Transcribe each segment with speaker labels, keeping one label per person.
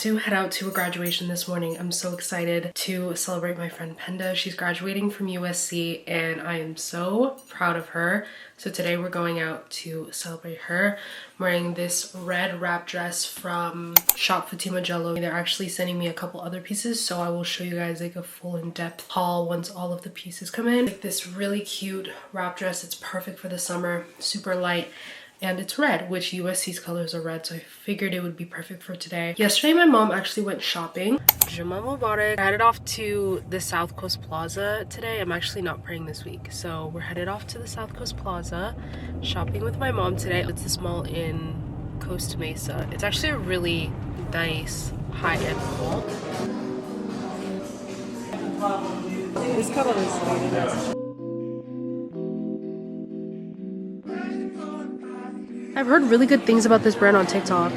Speaker 1: to head out to a graduation this morning. I'm so excited to celebrate my friend Penda. She's graduating from USC and I am so proud of her. So today we're going out to celebrate her. I'm wearing this red wrap dress from Shop Fatima Jello. They're actually sending me a couple other pieces, so I will show you guys like a full in-depth haul once all of the pieces come in. Like this really cute wrap dress. It's perfect for the summer, super light. And it's red, which USC's colors are red, so I figured it would be perfect for today. Yesterday, my mom actually went shopping. Jumama bought it. I headed off to the South Coast Plaza today. I'm actually not praying this week, so we're headed off to the South Coast Plaza, shopping with my mom today. It's this mall in Costa Mesa. It's actually a really nice high-end mall. This color is really nice. I've heard really good things about this brand on TikTok.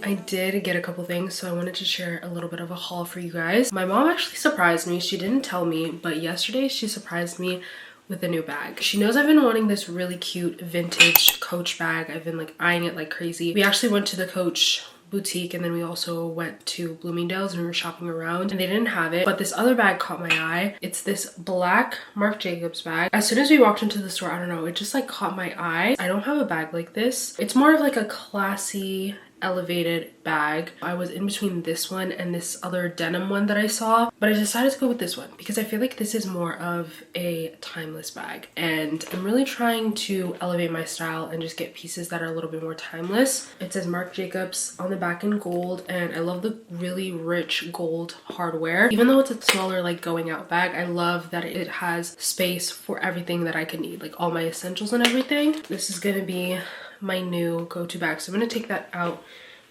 Speaker 1: I did get a couple things, so I wanted to share a little bit of a haul for you guys. My mom actually surprised me. She didn't tell me, but yesterday she surprised me with a new bag. She knows I've been wanting this really cute vintage Coach bag. I've been like eyeing it like crazy. We actually went to the Coach boutique and then we also went to Bloomingdale's and we were shopping around and they didn't have it, but this other bag caught my eye. It's this black Marc Jacobs bag. As soon as we walked into the store, I don't know, it just like caught my eye. I don't have a bag like this. It's more of like a classy elevated bag. I was in between this one and this other denim one that I saw, but I decided to go with this one because I feel like this is more of a timeless bag and I'm really trying to elevate my style and just get pieces that are a little bit more timeless. It says Marc Jacobs on the back in gold and I love the really rich gold hardware. Even though it's a smaller like going out bag, I love that it has space for everything that I could need, like all my essentials and everything. This is gonna be my new go-to bag, so I'm gonna take that out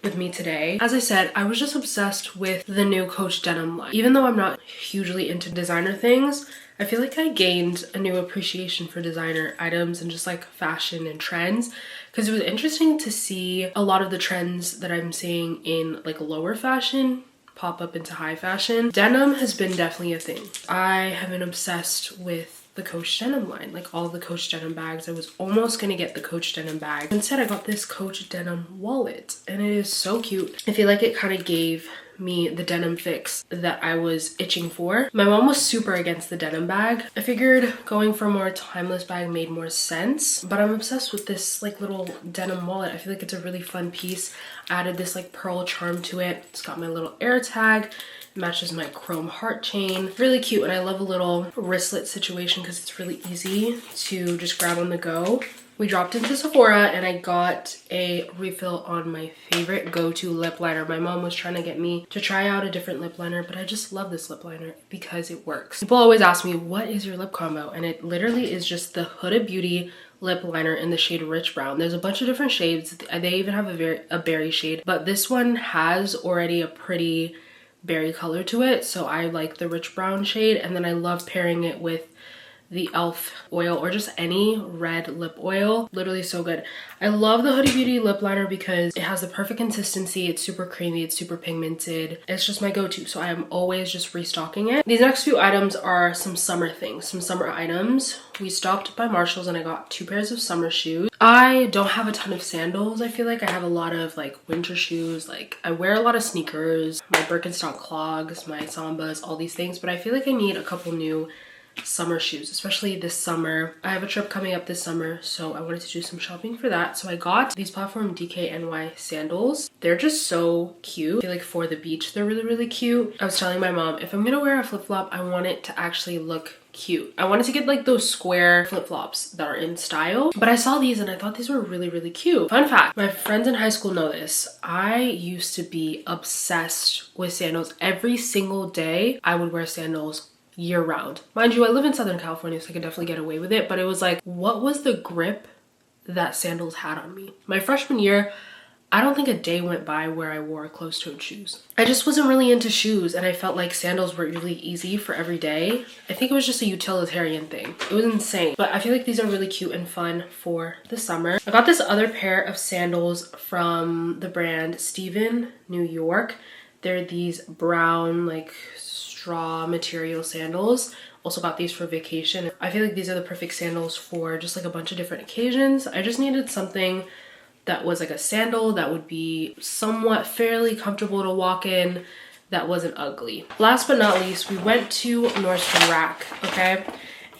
Speaker 1: with me today. As I said, I was just obsessed with the new Coach denim line. Even though I'm not hugely into designer things, I feel like I gained a new appreciation for designer items and just like fashion and trends, because it was interesting to see a lot of the trends that I'm seeing in like lower fashion pop up into high fashion. Denim has been definitely a thing. I have been obsessed with the Coach denim line, like all the Coach denim bags. I was almost gonna get the Coach denim bag. Instead, I got this Coach denim wallet and it is so cute. I feel like it kind of gave me the denim fix that I was itching for. My mom was super against the denim bag. I figured going for a more timeless bag made more sense, but I'm obsessed with this like little denim wallet. I feel like it's a really fun piece. I added this like pearl charm to it. It's got my little air tag. It matches my chrome heart chain. Really cute, and I love a little wristlet situation because it's really easy to just grab on the go. We dropped into Sephora and I got a refill on my favorite go-to lip liner. My mom was trying to get me to try out a different lip liner, but I just love this lip liner because it works. People always ask me, what is your lip combo? And it literally is just the Huda Beauty lip liner in the shade Rich Brown. There's a bunch of different shades. They even have a berry shade, but this one has already a pretty berry color to it, so I like the Rich Brown shade, and then I love pairing it with the e.l.f. oil or just any red lip oil. Literally so good. I love the Huda Beauty lip liner because it has the perfect consistency. It's super creamy, it's super pigmented. It's just my go-to, so I am always just restocking it. These next few items are some summer things, some summer items. We stopped by Marshall's and I got 2 pairs of summer shoes. I don't have a ton of sandals. I feel like I have a lot of like winter shoes. Like I wear a lot of sneakers, my Birkenstock clogs, my Sambas, all these things, but I feel like I need a couple new summer shoes, especially this summer. I have a trip coming up this summer, so I wanted to do some shopping for that. So I got these platform DKNY sandals. They're just so cute. I feel like for the beach, they're really, really cute. I was telling my mom, if I'm gonna wear a flip-flop, I want it to actually look cute. I wanted to get like those square flip-flops that are in style, but I saw these and I thought these were really, really cute. Fun fact, my friends in high school know this. I used to be obsessed with sandals. Every single day I would wear sandals year round. Mind you, I live in Southern California, so I could definitely get away with it, but it was like, what was the grip that sandals had on me? My freshman year, I don't think a day went by where I wore closed-toed shoes. I just wasn't really into shoes, and I felt like sandals were really easy for every day. I think it was just a utilitarian thing. It was insane. But I feel like these are really cute and fun for the summer. I got this other pair of sandals from the brand Steven, New York. They're these brown, like, straw material sandals. Also got these for vacation. I feel like these are the perfect sandals for just like a bunch of different occasions. I just needed something that was like a sandal that would be somewhat fairly comfortable to walk in, that wasn't ugly. Last but not least, we went to Nordstrom Rack, okay?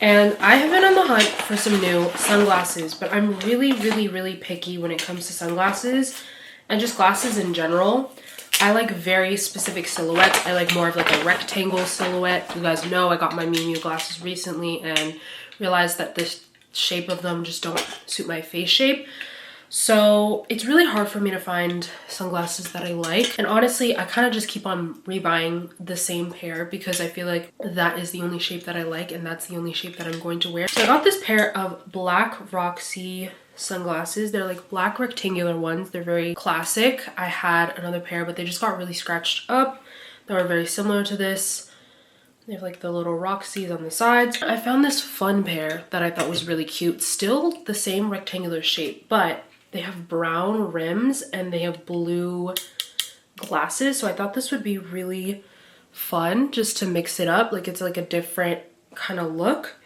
Speaker 1: And I have been on the hunt for some new sunglasses, but I'm really picky when it comes to sunglasses and just glasses in general. I like very specific silhouettes. I like more of like a rectangle silhouette. You guys know I got my Miu Miu glasses recently and realized that the shape of them just don't suit my face shape. So it's really hard for me to find sunglasses that I like. And honestly, I kind of just keep on rebuying the same pair because I feel like that is the only shape that I like and that's the only shape that I'm going to wear. So I got this pair of black Roxy sunglasses. They're like black rectangular ones. They're very classic. I had another pair, but they just got really scratched up. They were very similar to this. They have like the little Roxys on the sides. I found this fun pair that I thought was really cute. Still the same rectangular shape, but they have brown rims and they have blue glasses. So I thought this would be really fun just to mix it up. Like it's like a different kind of look.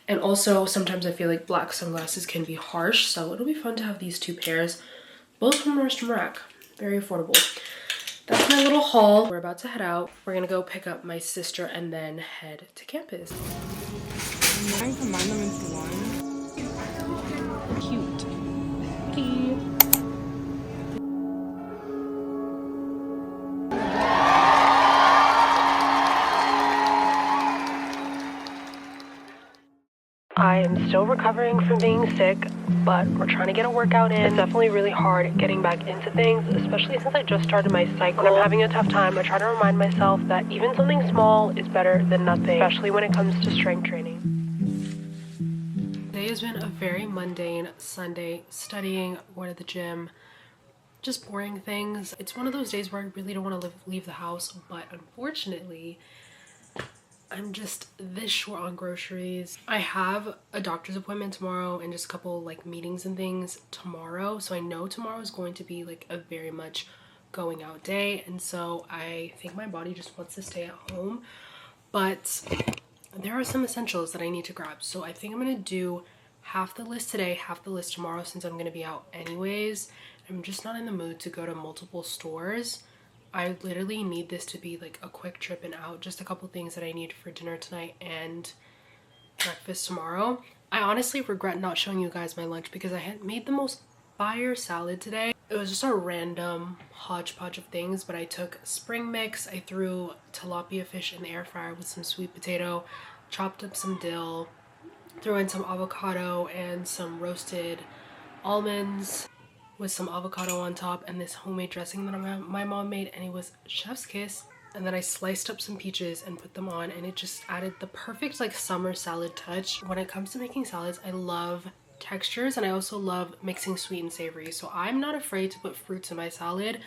Speaker 1: And also sometimes I feel like black sunglasses can be harsh. So it'll be fun to have these two pairs, both from Nordstrom Rack. Very affordable. That's my little haul. We're about to head out. We're gonna go pick up my sister and then head to campus.
Speaker 2: I can combine them into one.
Speaker 1: Cute. I am still recovering from being sick, but we're trying to get a workout in. It's definitely really hard getting back into things, especially since I just started my cycle. When I'm having a tough time, I try to remind myself that even something small is better than nothing, especially when it comes to strength training. Today has been a very mundane Sunday, studying, going to the gym, just boring things. It's one of those days where I really don't want to leave the house, but unfortunately, I'm just this short on groceries. I have a doctor's appointment tomorrow and just a couple like meetings and things tomorrow. So I know tomorrow is going to be like a very much going out day. And so I think my body just wants to stay at home. But there are some essentials that I need to grab. So I think I'm going to do half the list today, half the list tomorrow since I'm going to be out anyways. I'm just not in the mood to go to multiple stores. I literally need this to be like a quick trip and out. Just a couple things that I need for dinner tonight and breakfast tomorrow. I honestly regret not showing you guys my lunch because I had made the most fire salad today. It was just a random hodgepodge of things, but I took spring mix, I threw tilapia fish in the air fryer with some sweet potato, chopped up some dill, threw in some avocado and some roasted almonds with some avocado on top and this homemade dressing that my mom made, and it was chef's kiss. And then I sliced up some peaches and put them on, and it just added the perfect like summer salad touch. When it comes to making salads, I love textures and I also love mixing sweet and savory. So I'm not afraid to put fruits in my salad,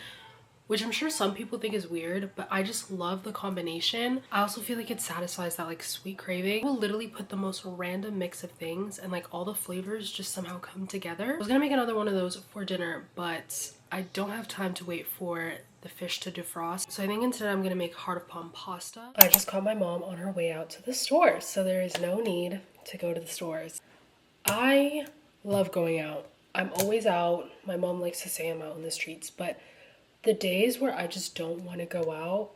Speaker 1: which I'm sure some people think is weird, but I just love the combination. I also feel like it satisfies that like sweet craving. I will literally put the most random mix of things and like all the flavors just somehow come together. I was gonna make another one of those for dinner, but I don't have time to wait for the fish to defrost. So I think instead I'm gonna make heart of palm pasta. I just called my mom on her way out to the store, so there is no need to go to the stores. I love going out. I'm always out. My mom likes to say I'm out in the streets, but the days where I just don't want to go out,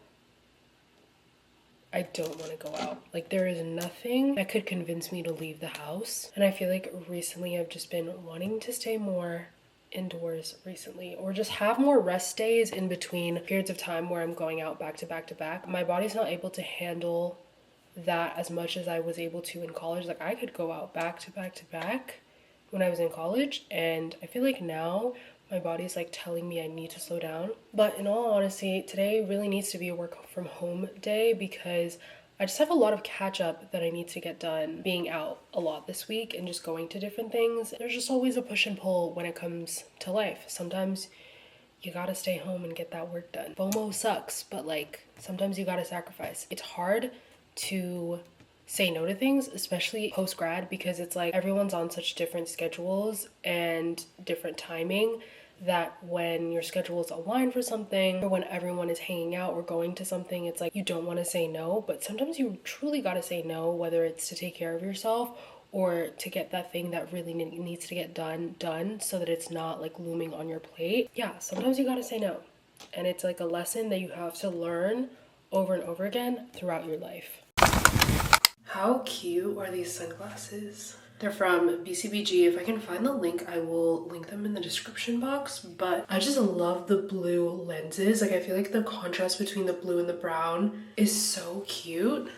Speaker 1: I don't want to go out. Like there is nothing that could convince me to leave the house. And I feel like recently I've just been wanting to stay more indoors recently, or just have more rest days in between periods of time where I'm going out back to back to back. My body's not able to handle that as much as I was able to in college. Like I could go out back to back to back when I was in college, and I feel like now my body's like telling me I need to slow down. But in all honesty, today really needs to be a work from home day because I just have a lot of catch up that I need to get done being out a lot this week and just going to different things. There's just always a push and pull when it comes to life. Sometimes you gotta stay home and get that work done. FOMO sucks, but like sometimes you gotta sacrifice. It's hard to say no to things, especially post grad, because it's like everyone's on such different schedules and different timing that when your schedules align for something or when everyone is hanging out or going to something, it's like you don't want to say no, but sometimes you truly got to say no, whether it's to take care of yourself or to get that thing that really needs to get done so that it's not like looming on your plate. Yeah, sometimes you got to say no. And it's like a lesson that you have to learn over and over again throughout your life. How cute are these sunglasses? They're from BCBG. If I can find the link, I will link them in the description box. But I just love the blue lenses. Like, I feel like the contrast between the blue and the brown is so cute.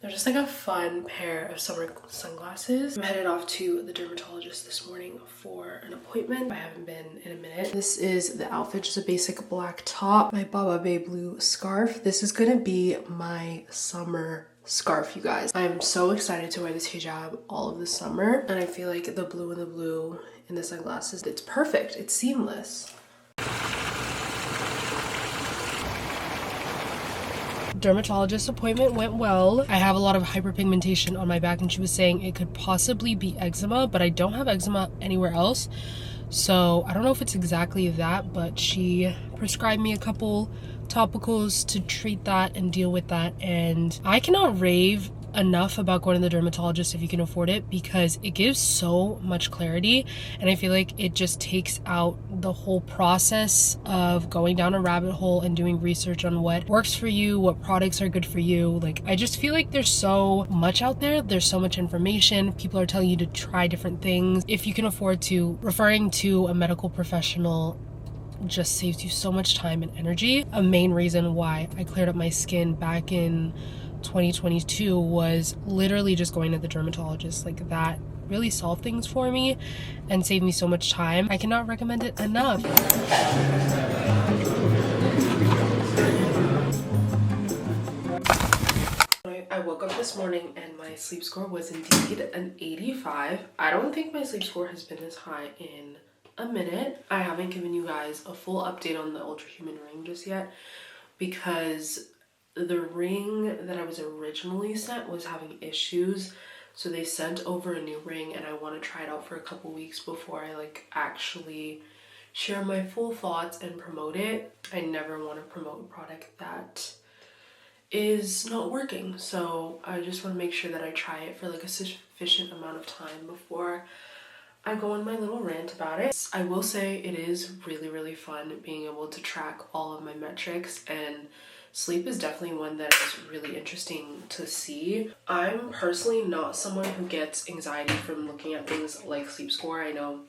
Speaker 1: They're just like a fun pair of summer sunglasses. I'm headed off to the dermatologist this morning for an appointment. I haven't been in a minute. This is the outfit, just a basic black top, my baa.aissata blue scarf. This is gonna be my summer scarf, you guys. I'm so excited to wear this hijab all of the summer, and I feel like the blue and the blue in the sunglasses, it's perfect. It's seamless. Dermatologist appointment went well. I have a lot of hyperpigmentation on my back, and she was saying it could possibly be eczema, but I don't have eczema anywhere else. So I don't know if it's exactly that, but she prescribed me a couple topicals to treat that and deal with that. And I cannot rave enough about going to the dermatologist if you can afford it, because it gives so much clarity, and I feel like it just takes out the whole process of going down a rabbit hole and doing research on what works for you, what products are good for you. Like, I just feel like there's so much out there, there's so much information, people are telling you to try different things. If you can afford to, referring to a medical professional just saves you so much time and energy. A main reason why I cleared up my skin back in 2022 was literally just going to the dermatologist. Like, that really solved things for me and saved me so much time. I cannot recommend it enough. I woke up this morning and my sleep score was indeed an 85. I don't think my sleep score has been this high in a minute. I haven't given you guys a full update on the Ultrahuman ring just yet, because the ring that I was originally sent was having issues, so they sent over a new ring, and I want to try it out for a couple weeks before I like actually share my full thoughts and promote it. I never want to promote a product that is not working, so I just want to make sure that I try it for like a sufficient amount of time before I go on my little rant about it. I will say it is really fun being able to track all of my metrics, and sleep is definitely one that is really interesting to see. I'm personally not someone who gets anxiety from looking at things like sleep score. I know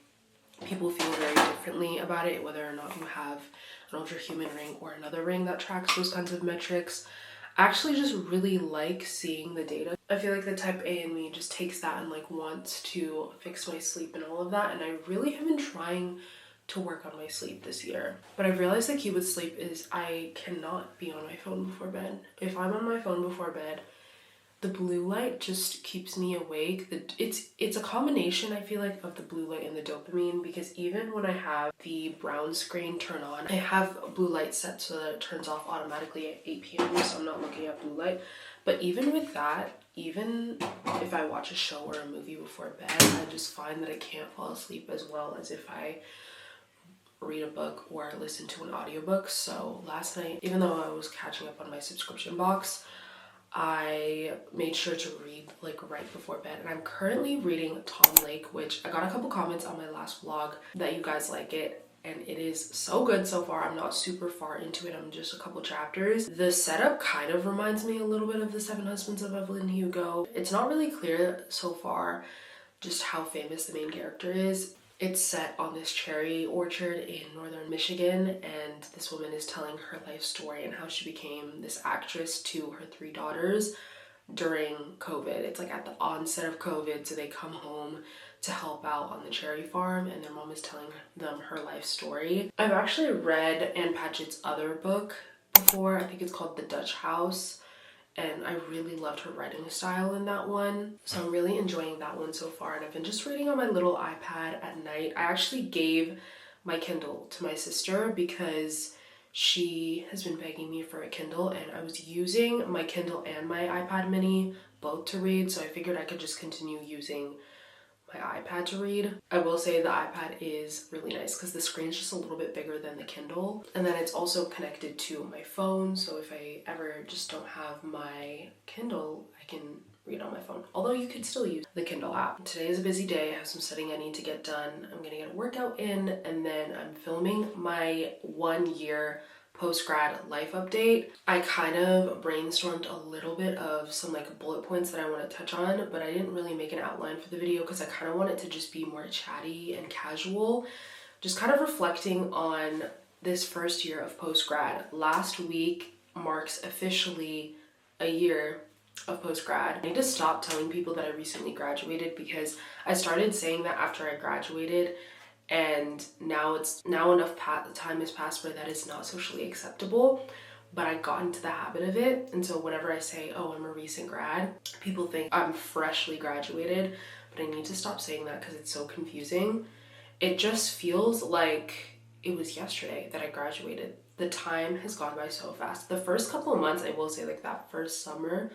Speaker 1: people feel very differently about it, whether or not you have an Ultrahuman ring or another ring that tracks those kinds of metrics. I actually just really like seeing the data. I feel like the type A in me just takes that and like wants to fix my sleep and all of that, and I really have been trying to work on my sleep this year. But I've realized the key with sleep is I cannot be on my phone before bed. If I'm on my phone before bed, the blue light just keeps me awake. It's a combination, I feel like, of the blue light and the dopamine, because even when I have the brown screen turn on, I have blue light set so that it turns off automatically at 8 p.m. so I'm not looking at blue light. But even with that, even if I watch a show or a movie before bed, I just find that I can't fall asleep as well as if I read a book or listen to an audiobook. So last night, even though I was catching up on my subscription box, I made sure to read like right before bed, and I'm currently reading Tom Lake, which I got a couple comments on my last vlog that you guys like it, and it is so good so far. I'm not super far into it, I'm just a couple chapters. The setup kind of reminds me a little bit of The Seven Husbands of Evelyn Hugo. It's not really clear so far just how famous the main character is. It's set on this cherry orchard in northern Michigan, and this woman is telling her life story and how she became this actress to her 3 daughters during COVID. It's like at the onset of COVID, so they come home to help out on the cherry farm, and their mom is telling them her life story. I've actually read Ann Patchett's other book before. I think it's called The Dutch House, and I really loved her writing style in that one. So I'm really enjoying that one so far, and I've been just reading on my little iPad at night. I actually gave my Kindle to my sister because she has been begging me for a Kindle, and I was using my Kindle and my iPad mini both to read, so I figured I could just continue using my iPad to read. I will say the iPad is really nice because the screen's just a little bit bigger than the Kindle, and then it's also connected to my phone, so if I ever just don't have my Kindle, I can read on my phone, although you could still use the Kindle app. Today is a busy day. I have some studying I need to get done. I'm gonna get a workout in, and then I'm filming my 1-year post-grad life update. I kind of brainstormed a little bit of some like bullet points that I want to touch on, but I didn't really make an outline for the video because I kind of want it to just be more chatty and casual, just kind of reflecting on this first year of post-grad. Last week marks officially a year of post-grad. I need to stop telling people that I recently graduated because I started saying that after I graduated, and now enough time has passed where that is not socially acceptable, but I got into the habit of it. And so whenever I say, oh, I'm a recent grad, people think I'm freshly graduated, but I need to stop saying that because it's so confusing. It just feels like it was yesterday that I graduated. The time has gone by so fast. The first couple of months, I will say, like that first summer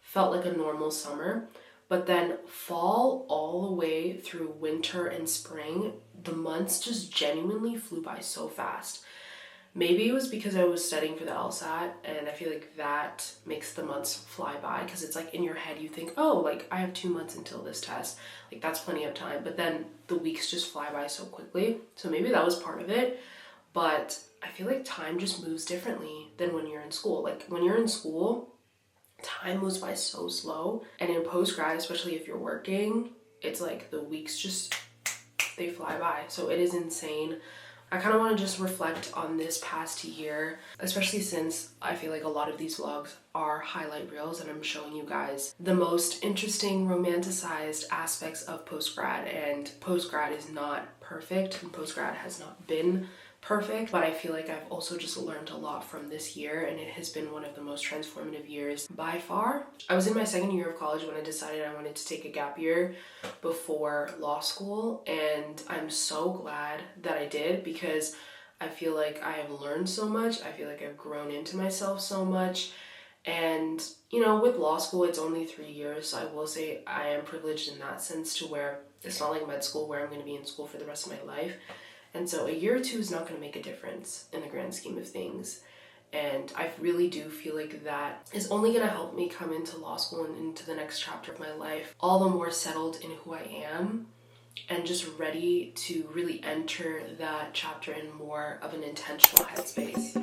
Speaker 1: felt like a normal summer, but then fall all the way through winter and spring, the months just genuinely flew by so fast. Maybe it was because I was studying for the LSAT, and I feel like that makes the months fly by because it's like in your head you think, oh, like I have 2 months until this test, like that's plenty of time, but then the weeks just fly by so quickly. So maybe that was part of it, but I feel like time just moves differently than when you're in school. Like when you're in school, time moves by so slow, and in post-grad, especially if you're working, it's like the weeks just, they fly by. So it is insane. I kind of want to just reflect on this past year, especially since I feel like a lot of these vlogs are highlight reels and I'm showing you guys the most interesting romanticized aspects of post-grad, and post-grad is not perfect and post-grad has not been perfect, but I feel like I've also just learned a lot from this year, and it has been one of the most transformative years by far. I was in my second year of college when I decided I wanted to take a gap year before law school, and I'm so glad that I did because I feel like I have learned so much. I feel like I've grown into myself so much. And you know, with law school, it's only 3 years, so I will say I am privileged in that sense to where it's not like med school where I'm going to be in school for the rest of my life. And so a year or two is not going to make a difference in the grand scheme of things. And I really do feel like that is only going to help me come into law school and into the next chapter of my life all the more settled in who I am and just ready to really enter that chapter in more of an intentional headspace.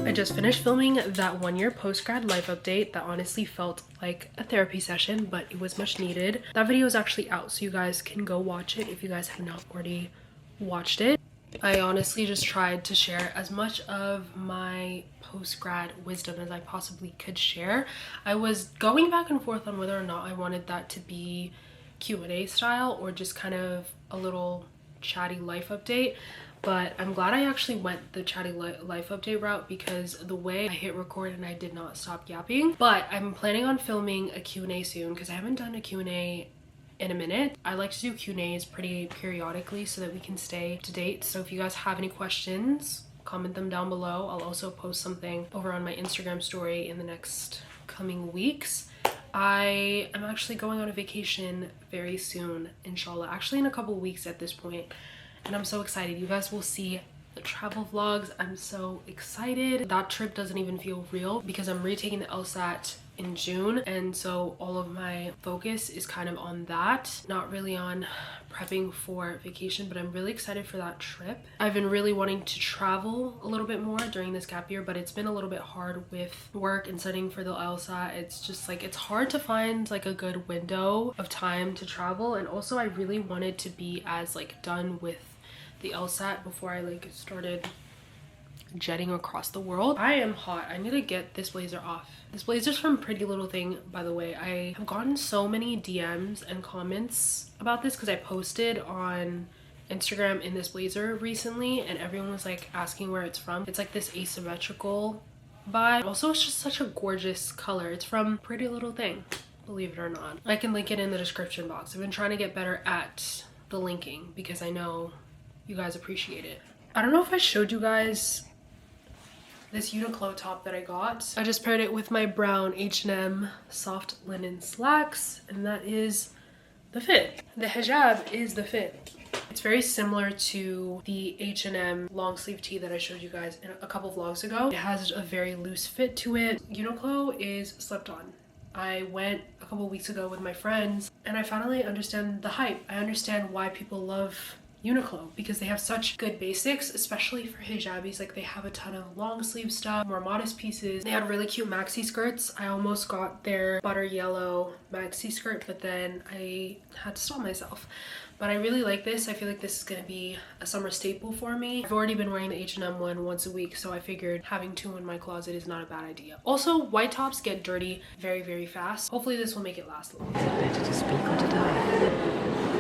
Speaker 1: I just finished filming that 1-year post-grad life update that honestly felt like a therapy session, but it was much needed. That video is actually out, so you guys can go watch it if you guys have not already watched it. I honestly just tried to share as much of my post-grad wisdom as I possibly could share. I was going back and forth on whether or not I wanted that to be Q&A style or just kind of a little chatty life update. But I'm glad I actually went the chatty life update route because the way I hit record and I did not stop yapping. But I'm planning on filming a Q&A soon because I haven't done a Q&A in a minute. I like to do Q&As pretty periodically so that we can stay up to date. So if you guys have any questions, comment them down below. I'll also post something over on my Instagram story in the next coming weeks. I am actually going on a vacation very soon, inshallah. Actually in a couple weeks at this point. And I'm so excited. You guys will see the travel vlogs. I'm so excited. That trip doesn't even feel real because I'm retaking the LSAT in June, and so all of my focus is kind of on that, not really on prepping for vacation, but I'm really excited for that trip. I've been really wanting to travel a little bit more during this gap year, but it's been a little bit hard with work and studying for the LSAT. It's just like, it's hard to find like a good window of time to travel. And also I really wanted to be as like done with the LSAT before I like started jetting across the world. I am hot. I need to get this blazer off. This blazer's from Pretty Little Thing, by the way. I have gotten so many DMs and comments about this because I posted on Instagram in this blazer recently, and everyone was like asking where it's from. It's like this asymmetrical vibe. Also, it's just such a gorgeous color. It's from Pretty Little Thing, believe it or not. I can link it in the description box. I've been trying to get better at the linking because I know you guys appreciate it. I don't know if I showed you guys this Uniqlo top that I got. I just paired it with my brown H&M soft linen slacks, and that is the fit. The hijab is the fit. It's very similar to the H&M long sleeve tee that I showed you guys in a couple vlogs ago. It has a very loose fit to it. Uniqlo is slept on. I went a couple weeks ago with my friends and I finally understand the hype. I understand why people love Uniqlo because they have such good basics, especially for hijabis. Like, they have a ton of long sleeve stuff, more modest pieces. They had really cute maxi skirts. I almost got their butter yellow maxi skirt, but then I had to stop myself. But I really like this. I feel like this is gonna be a summer staple for me. I've already been wearing the H&M one once a week, so I figured having two in my closet is not a bad idea. Also, white tops get dirty very, very fast. Hopefully this will make it last a little.
Speaker 3: Better to speak or to die.